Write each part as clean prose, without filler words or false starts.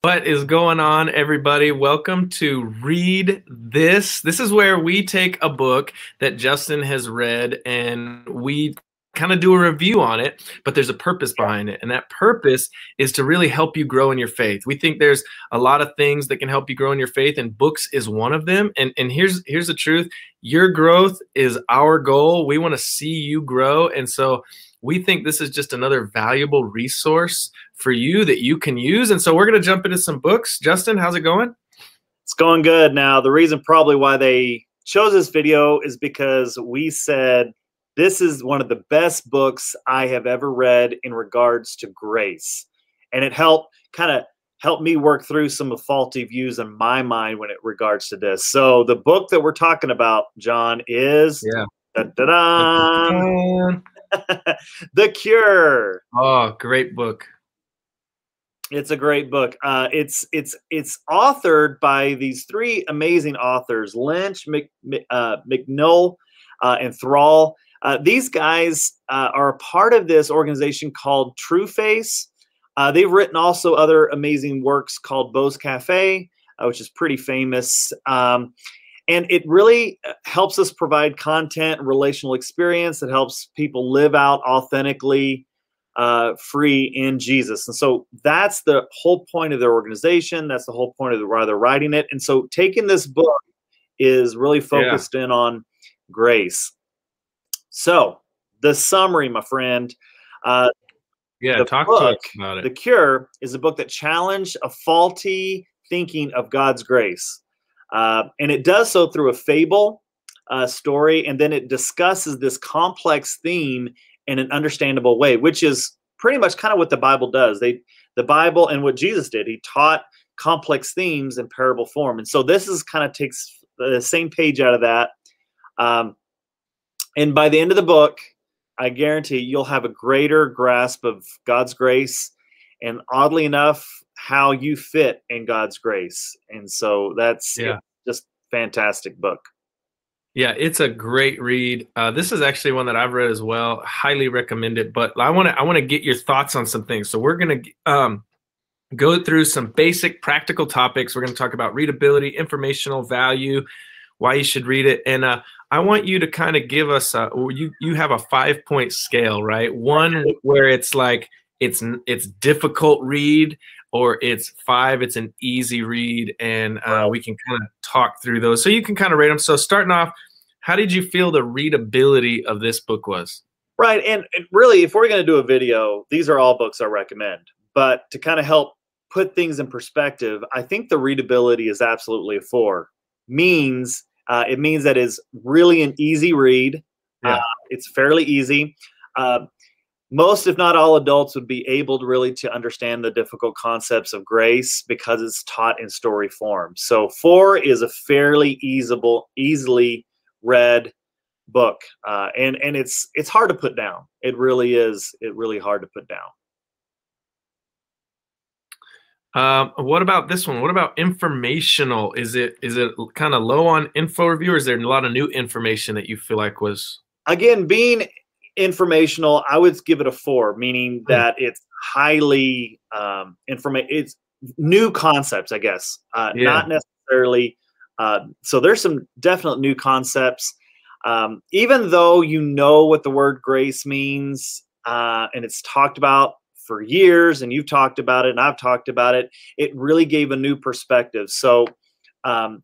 What is going on, everybody? Welcome to Read This. This is where we take a book that Justin has read and we kind of do a review on it, but there's a purpose behind it. And that purpose is to really help you grow in your faith. We think there's a lot of things that can help you grow in your faith, and books is one of them. And here's the truth. Your growth is our goal. We want to see you grow. And so we think this is just another valuable resource for you that you can use. And so we're going to jump into some books. Justin, how's it going? It's going good. Now, the reason probably why they chose this video is because we said this is one of the best books I have ever read in regards to grace. And it helped me work through some faulty views in my mind when it regards to this. So the book that we're talking about, John, is The Cure. Oh, great book. It's a great book. It's authored by these three amazing authors: Lynch, McNull, and Thrall. These guys are a part of this organization called True Face. They've written also other amazing works called Beau's Cafe, which is pretty famous. And it really helps us provide content and relational experience that helps people live out authentically, free in Jesus. And so that's the whole point of their organization. That's the whole point of why they're writing it. And so taking this book is really focused in on grace. So the summary, my friend, talk to us about it. The Cure is a book that challenged a faulty thinking of God's grace. And it does so through a fable story, and then it discusses this complex theme in an understandable way, which is pretty much kind of what the Bible does. The Bible and what Jesus did, he taught complex themes in parable form. And so this is kind of takes the same page out of that. And by the end of the book, I guarantee you'll have a greater grasp of God's grace, and oddly enough, how you fit in God's grace. And so that's just fantastic book. Yeah, it's a great read. This is actually one that I've read as well. Highly recommend it. But I want to get your thoughts on some things. So we're going to go through some basic practical topics. We're going to talk about readability, informational value, why you should read it. And I want you to kind of give us you have a 5-point scale, right? One where it's like it's difficult read, or it's 5, it's an easy read, and we can kind of talk through those. So you can kind of rate them. So starting off, how did you feel the readability of this book was? Right, and really, if we're going to do a video, these are all books I recommend. But to kind of help put things in perspective, I think the readability is absolutely a 4. It means that it's really an easy read. It's fairly easy. Most, if not all, adults would be able to really understand the difficult concepts of grace because it's taught in story form. So 4 is a fairly easily read book, and it's hard to put down. It really is. It's really hard to put down. What about this one? What about informational? Is it kind of low on info review, or is there a lot of new information that you feel like was? Again, being informational, I would give it a 4, meaning that it's highly it's new concepts, I guess, not necessarily. So there's some definite new concepts, even though you know what the word grace means, and it's talked about for years, and you've talked about it, and I've talked about it. It really gave a new perspective. So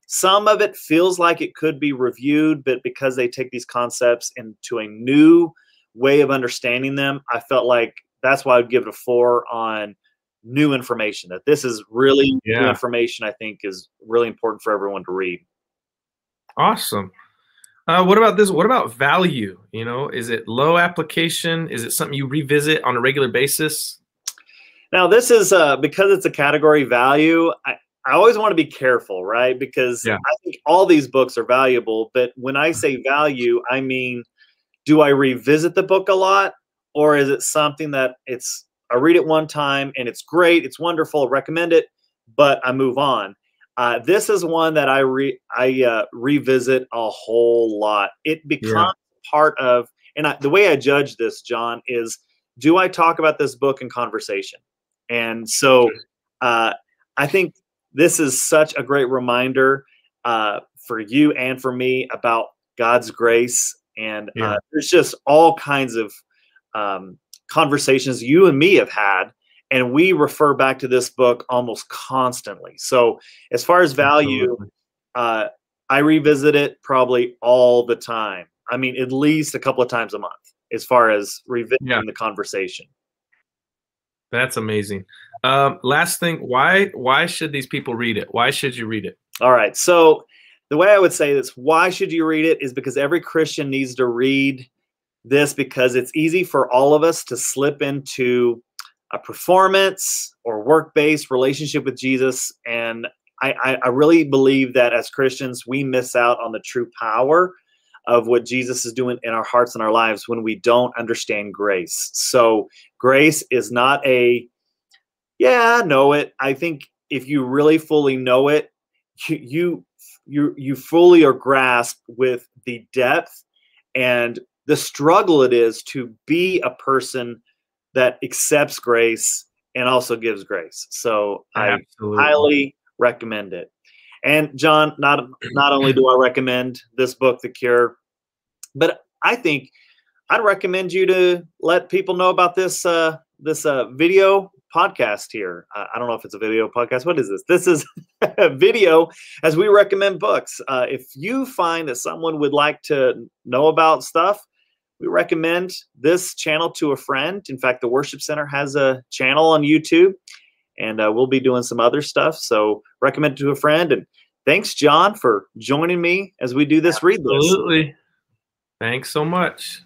some of it feels like it could be reviewed, but because they take these concepts into a new way of understanding them, I felt like that's why I would give it a 4 on new information. That this is really new information. I think is really important for everyone to read. Awesome. What about this? What about value? You know, is it low application? Is it something you revisit on a regular basis? Now, this is because it's a category value. I always want to be careful, right? Because I think all these books are valuable. But when I say value, I mean, do I revisit the book a lot, or is it something that I read it one time and it's great, it's wonderful, recommend it, but I move on? This is one that I revisit a whole lot. It becomes part of, and the way I judge this, John, is do I talk about this book in conversation? And so I I think this is such a great reminder for you and for me about God's grace. And Yeah. there's just all kinds of conversations you and me have had, and we refer back to this book almost constantly. So as far as value, I revisit it probably all the time. I mean, at least a couple of times a month as far as revisiting the conversation. That's amazing. Last thing, why should these people read it? Why should you read it? All right. So the way I would say this, why should you read it, is because every Christian needs to read this, because it's easy for all of us to slip into a performance or work-based relationship with Jesus. And I really believe that as Christians, we miss out on the true power of what Jesus is doing in our hearts and our lives when we don't understand grace. So grace is not I know it. I think if you really fully know it, you fully are grasped with the depth and the struggle it is to be a person that accepts grace and also gives grace. So Absolutely. I highly recommend it. And John, not only do I recommend this book, The Cure, but I think I'd recommend you to let people know about this video podcast here. I don't know if it's a video podcast. What is this? This is a video as we recommend books. If you find that someone would like to know about stuff, we recommend this channel to a friend. In fact, the Worship Center has a channel on YouTube, and we'll be doing some other stuff. So recommend it to a friend. And thanks, John, for joining me as we do this read list. Absolutely. Thanks so much.